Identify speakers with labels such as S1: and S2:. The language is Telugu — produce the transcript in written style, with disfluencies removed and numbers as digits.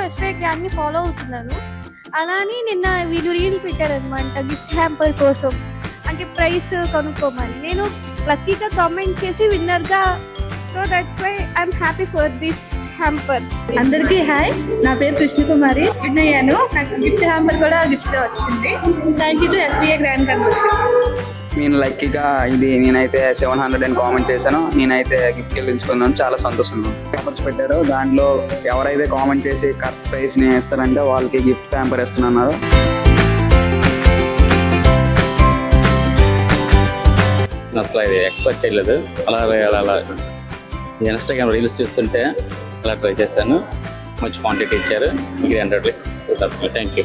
S1: ఎస్వై గ్రాండ్ని ఫాలో అవుతున్నాను. అలా అని నిన్న వీళ్ళు రీల్ పెట్టారనమాట గిఫ్ట్ హ్యాంపర్ కోసం, అంటే ప్రైస్ కనుక్కోమని. నేను లక్కీగా కామెంట్ చేసి విన్నర్గా, so that's why I'm happy for this hamper.
S2: అందరికీ హాయ్, నా పేరు కృష్ణకుమారి. విన్ అయ్యాను. నాకు గిఫ్ట్ హ్యాంపర్ కూడా గిఫ్ట్ వచ్చింది. Thank you to SBI grand conversion.
S3: నేను లక్కీగా ఇది నేనైతే 700 అని కామెంట్ చేశాను. నేనైతే గిఫ్ట్ గెలుచుకున్నాను. చాలా సంతోషంగా పేపర్స్ పెట్టారు. దాంట్లో ఎవరైతే కామెంట్ చేసి కరెక్ట్ ప్రైస్ని వేస్తారంటే వాళ్ళకి గిఫ్ట్ ప్యాంపర్ ఇస్తున్నారు.
S4: అసలు ఇది ఎక్స్పెక్ట్ చేయలేదు. అలా ఇన్స్టాగ్రామ్ రీల్స్ చూస్తుంటే అలా ట్రై చేశాను. మంచి క్వాంటిటీ ఇచ్చారు. 300. Thank you.